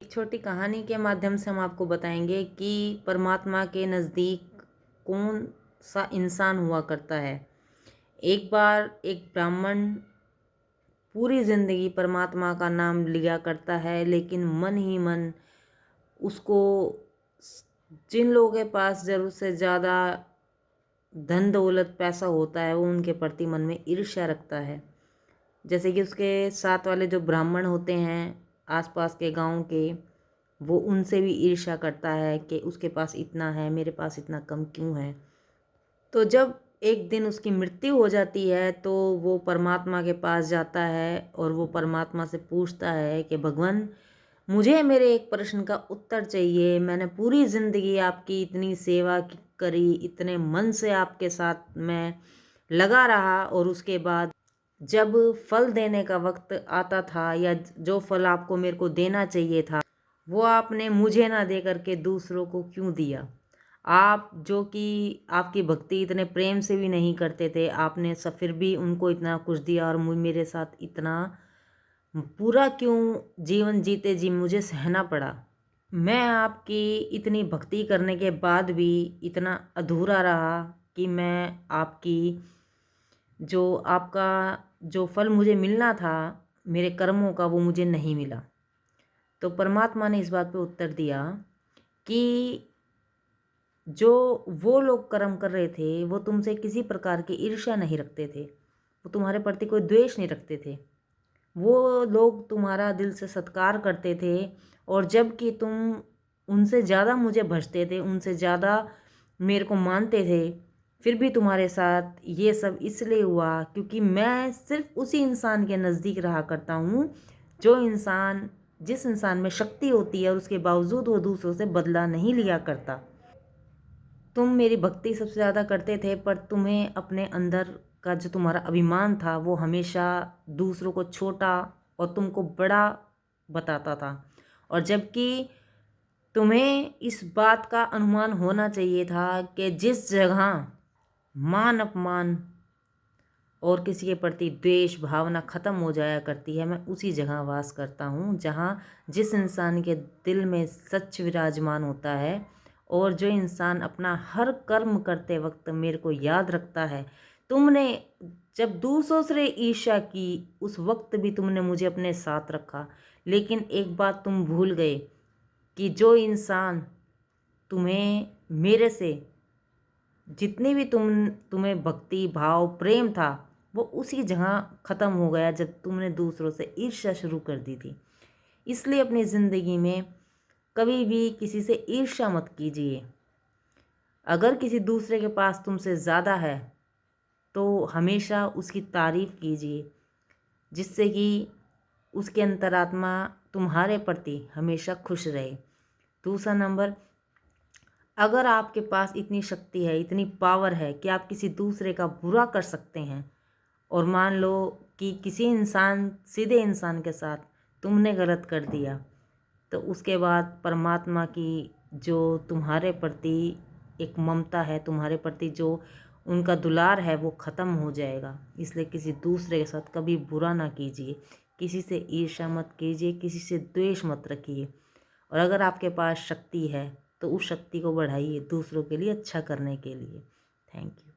एक छोटी कहानी के माध्यम से हम आपको बताएंगे कि परमात्मा के नज़दीक कौन सा इंसान हुआ करता है। एक बार एक ब्राह्मण पूरी ज़िंदगी परमात्मा का नाम लिया करता है, लेकिन मन ही मन उसको जिन लोगों के पास ज़रूरत से ज़्यादा धन दौलत पैसा होता है वो उनके प्रति मन में ईर्ष्या रखता है। जैसे कि उसके साथ वाले जो ब्राह्मण होते हैं आसपास के गांव के, वो उनसे भी ईर्ष्या करता है कि उसके पास इतना है, मेरे पास इतना कम क्यों है। तो जब एक दिन उसकी मृत्यु हो जाती है तो वो परमात्मा के पास जाता है और वो परमात्मा से पूछता है कि भगवान, मुझे मेरे एक प्रश्न का उत्तर चाहिए। मैंने पूरी ज़िंदगी आपकी इतनी सेवा करी, इतने मन से आपके साथ मैं लगा रहा, और उसके बाद जब फल देने का वक्त आता था या जो फल आपको मेरे को देना चाहिए था वो आपने मुझे ना दे करके दूसरों को क्यों दिया। आप जो कि आपकी भक्ति इतने प्रेम से भी नहीं करते थे, आपने सब फिर भी उनको इतना कुछ दिया और मेरे साथ इतना पूरा क्यों जीवन जीते जी मुझे सहना पड़ा। मैं आपकी इतनी भक्ति करने के बाद भी इतना अधूरा रहा कि मैं आपकी जो आपका जो फल मुझे मिलना था मेरे कर्मों का वो मुझे नहीं मिला। तो परमात्मा ने इस बात पे उत्तर दिया कि जो वो लोग कर्म कर रहे थे वो तुमसे किसी प्रकार की ईर्ष्या नहीं रखते थे, वो तुम्हारे प्रति कोई द्वेष नहीं रखते थे, वो लोग तुम्हारा दिल से सत्कार करते थे। और जबकि तुम उनसे ज़्यादा मुझे भजते थे, उनसे ज़्यादा मेरे को मानते थे, फिर भी तुम्हारे साथ ये सब इसलिए हुआ क्योंकि मैं सिर्फ उसी इंसान के नज़दीक रहा करता हूँ जो इंसान जिस इंसान में शक्ति होती है और उसके बावजूद वो दूसरों से बदला नहीं लिया करता। तुम मेरी भक्ति सबसे ज़्यादा करते थे, पर तुम्हें अपने अंदर का जो तुम्हारा अभिमान था वो हमेशा दूसरों को छोटा और तुमको बड़ा बताता था। और जबकि तुम्हें इस बात का अनुमान होना चाहिए था कि जिस जगह मान अपमान और किसी के प्रति द्वेष भावना ख़त्म हो जाया करती है, मैं उसी जगह वास करता हूँ जहाँ जिस इंसान के दिल में सच विराजमान होता है और जो इंसान अपना हर कर्म करते वक्त मेरे को याद रखता है। तुमने जब दूसरों से ईर्ष्या की उस वक्त भी तुमने मुझे अपने साथ रखा, लेकिन एक बात तुम भूल गए कि जो इंसान तुम्हें मेरे से जितनी भी तुम्हें भक्ति भाव प्रेम था वो उसी जगह ख़त्म हो गया जब तुमने दूसरों से ईर्ष्या शुरू कर दी थी। इसलिए अपनी ज़िंदगी में कभी भी किसी से ईर्ष्या मत कीजिए। अगर किसी दूसरे के पास तुमसे ज़्यादा है तो हमेशा उसकी तारीफ़ कीजिए, जिससे कि उसके अंतरात्मा तुम्हारे प्रति हमेशा खुश रहे। दूसरा नंबर, अगर आपके पास इतनी शक्ति है, इतनी पावर है कि आप किसी दूसरे का बुरा कर सकते हैं, और मान लो कि किसी इंसान सीधे इंसान के साथ तुमने गलत कर दिया, तो उसके बाद परमात्मा की जो तुम्हारे प्रति एक ममता है, तुम्हारे प्रति जो उनका दुलार है वो ख़त्म हो जाएगा। इसलिए किसी दूसरे के साथ कभी बुरा ना कीजिए, किसी से ईर्ष्या मत कीजिए, किसी से द्वेष मत रखिए। और अगर आपके पास शक्ति है तो उस शक्ति को बढ़ाइए दूसरों के लिए अच्छा करने के लिए। Thank you.